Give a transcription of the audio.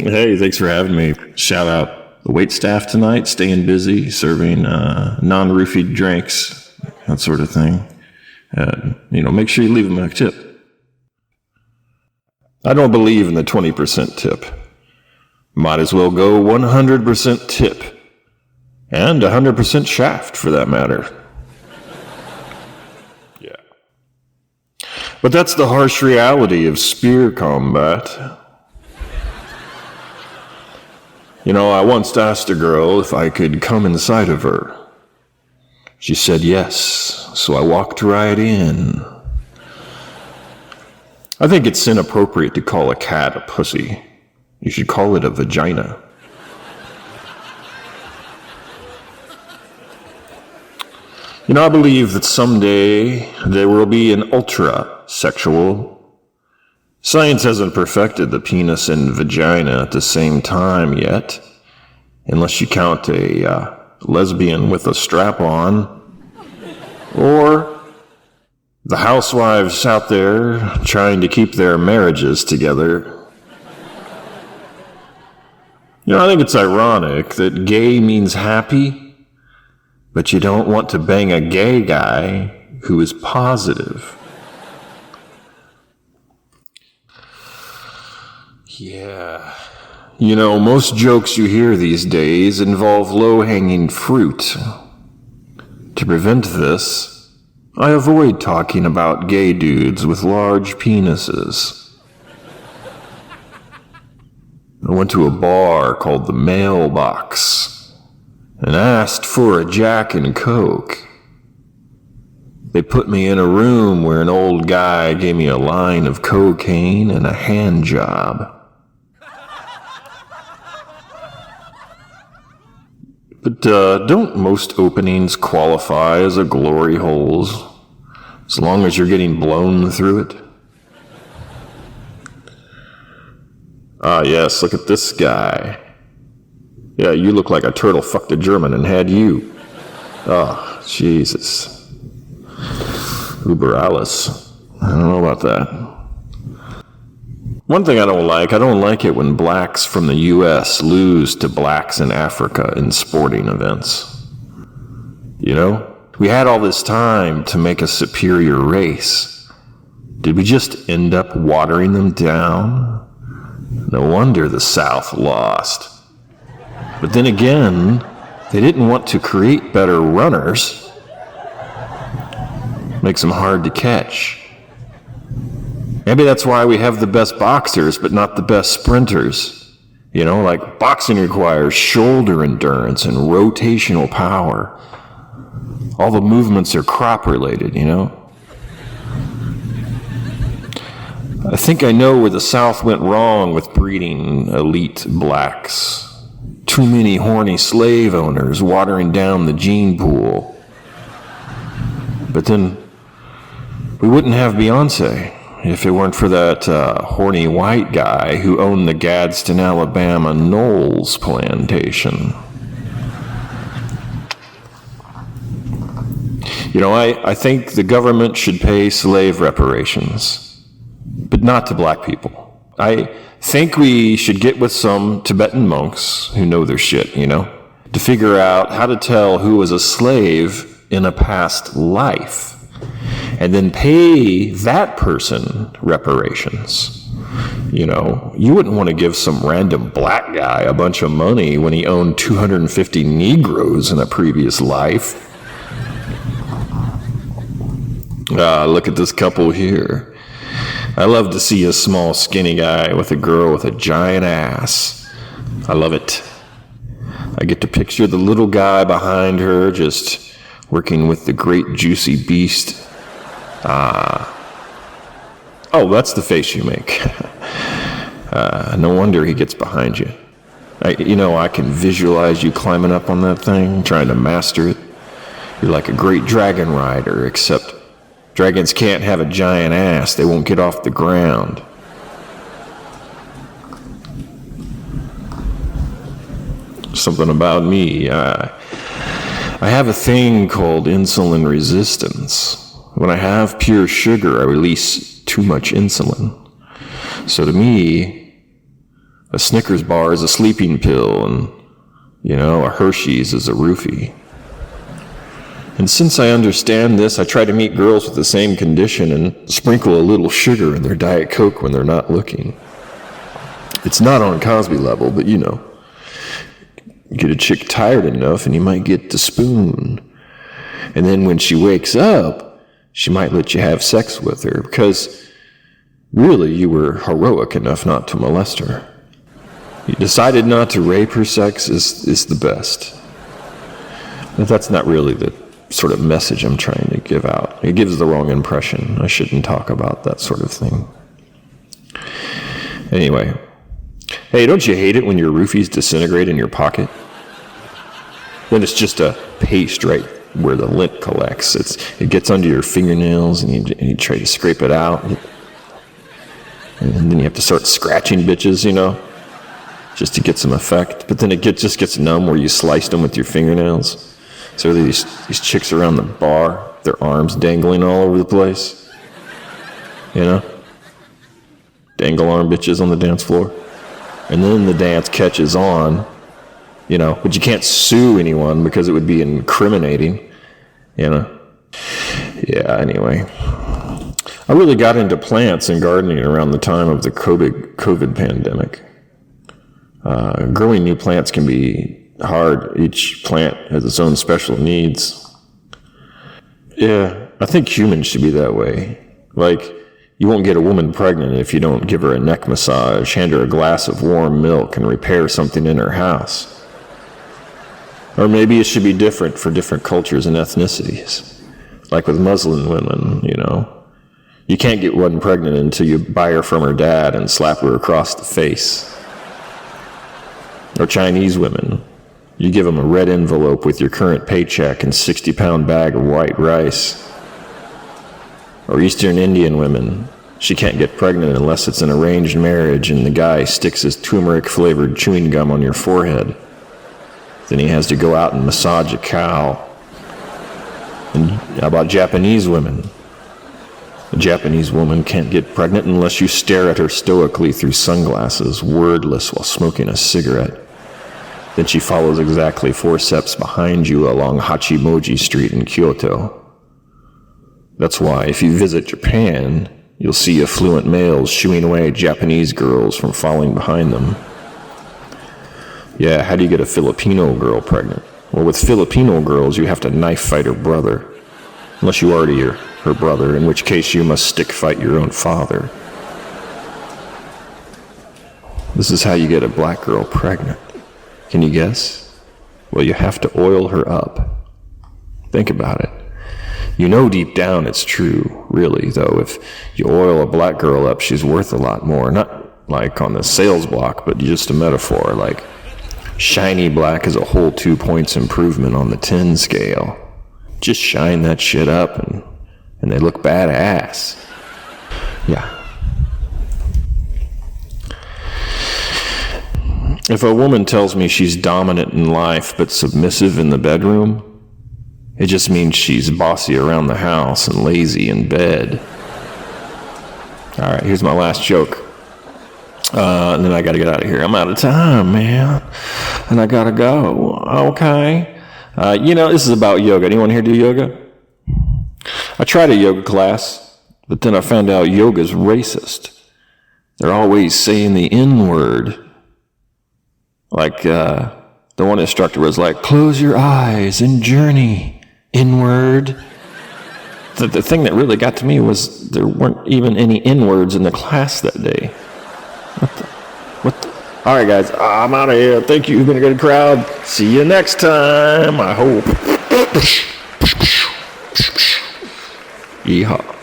Hey, thanks for having me. Shout out the wait staff tonight, staying busy, serving non-roofied drinks, that sort of thing. Make sure you leave them a tip. I don't believe in the 20% tip. Might as well go 100% tip. And 100% shaft, for that matter. Yeah. But that's the harsh reality of spear combat. I once asked a girl if I could come inside of her. She said yes, so I walked right in. I think it's inappropriate to call a cat a pussy. You should call it a vagina. I believe that someday there will be an ultra-sexual. Science hasn't perfected the penis and vagina at the same time yet, unless you count a lesbian with a strap-on, or the housewives out there trying to keep their marriages together. I think it's ironic that gay means happy, but you don't want to bang a gay guy who is positive. Yeah. Most jokes you hear these days involve low-hanging fruit. To prevent this, I avoid talking about gay dudes with large penises. I went to a bar called the Mailbox and asked for a Jack and Coke. They put me in a room where an old guy gave me a line of cocaine and a hand job. But don't most openings qualify as a glory holes, as long as you're getting blown through it? Ah, yes, look at this guy. Yeah, you look like a turtle fucked a German and had you. Oh, Jesus. Uber Alice. I don't know about that. One thing I don't like it when blacks from the U.S. lose to blacks in Africa in sporting events. We had all this time to make a superior race. Did we just end up watering them down? No wonder the South lost. But then again, they didn't want to create better runners. Makes them hard to catch. Maybe that's why we have the best boxers, but not the best sprinters. Like boxing requires shoulder endurance and rotational power. All the movements are crop related, I think I know where the South went wrong with breeding elite blacks. Too many horny slave owners watering down the gene pool. But then, we wouldn't have Beyonce if it weren't for that horny white guy who owned the Gadsden, Alabama Knowles Plantation. I think the government should pay slave reparations, but not to black people. I think we should get with some Tibetan monks who know their shit, to figure out how to tell who was a slave in a past life, and then pay that person reparations. You wouldn't want to give some random black guy a bunch of money when he owned 250 Negroes in a previous life. Look at this couple here. I love to see a small, skinny guy with a girl with a giant ass. I love it. I get to picture the little guy behind her just working with the great juicy beast. Oh, that's the face you make. No wonder he gets behind you. I can visualize you climbing up on that thing, trying to master it. You're like a great dragon rider, except dragons can't have a giant ass. They won't get off the ground. Something about me. I have a thing called insulin resistance. When I have pure sugar, I release too much insulin. So to me, A Snickers bar is a sleeping pill, and, a Hershey's is a roofie. And since I understand this, I try to meet girls with the same condition and sprinkle a little sugar in their Diet Coke when they're not looking. It's not on Cosby level, but get a chick tired enough and you might get the spoon. And then when she wakes up, she might let you have sex with her because really you were heroic enough not to molest her. You decided not to rape her. Sex is the best. But that's not really the sort of message I'm trying to give out. It gives the wrong impression. I shouldn't talk about that sort of thing. Anyway. Hey, don't you hate it when your roofies disintegrate in your pocket? Then it's just a paste right where the lint collects. It gets under your fingernails and you try to scrape it out. And then you have to start scratching bitches, just to get some effect. But then it just gets numb where you sliced them with your fingernails. So these chicks around the bar, their arms dangling all over the place. Dangle arm bitches on the dance floor. And then the dance catches on, but you can't sue anyone because it would be incriminating, Yeah, anyway. I really got into plants and gardening around the time of the COVID pandemic. Growing new plants can be hard. Each plant has its own special needs. Yeah, I think humans should be that way. Like, you won't get a woman pregnant if you don't give her a neck massage, hand her a glass of warm milk, and repair something in her house. Or maybe it should be different for different cultures and ethnicities. Like with Muslim women, You can't get one pregnant until you buy her from her dad and slap her across the face. Or Chinese women. You give them a red envelope with your current paycheck and 60-pound bag of white rice. Or Eastern Indian women. She can't get pregnant unless it's an arranged marriage and the guy sticks his turmeric-flavored chewing gum on your forehead. Then he has to go out and massage a cow. And how about Japanese women? A Japanese woman can't get pregnant unless you stare at her stoically through sunglasses, wordless while smoking a cigarette. Then she follows exactly 4 steps behind you along Hachimoji Street in Kyoto. That's why if you visit Japan, you'll see affluent males shooing away Japanese girls from falling behind them. Yeah, how do you get a Filipino girl pregnant? Well, with Filipino girls, you have to knife fight her brother. Unless you already are her brother, in which case you must stick fight your own father. This is how you get a black girl pregnant. Can you guess? Well, you have to oil her up. Think about it. Deep down it's true, really, though. If you oil a black girl up, she's worth a lot more. Not like on the sales block, but just a metaphor. Like, shiny black is a whole 2 points improvement on the 10 scale. Just shine that shit up and they look badass. Yeah. If a woman tells me she's dominant in life but submissive in the bedroom, it just means she's bossy around the house and lazy in bed. All right, here's my last joke. And then I got to get out of here. I'm out of time, man. And I got to go. Okay. This is about yoga. Anyone here do yoga? I tried a yoga class, but then I found out yoga's racist. They're always saying the N-word. Like, the one instructor was like, close your eyes and journey. N-word. The thing that really got to me was there weren't even any N-words in the class that day. What the? All right, guys, I'm out of here. Thank you. You've been a good crowd. See you next time, I hope. Yeehaw.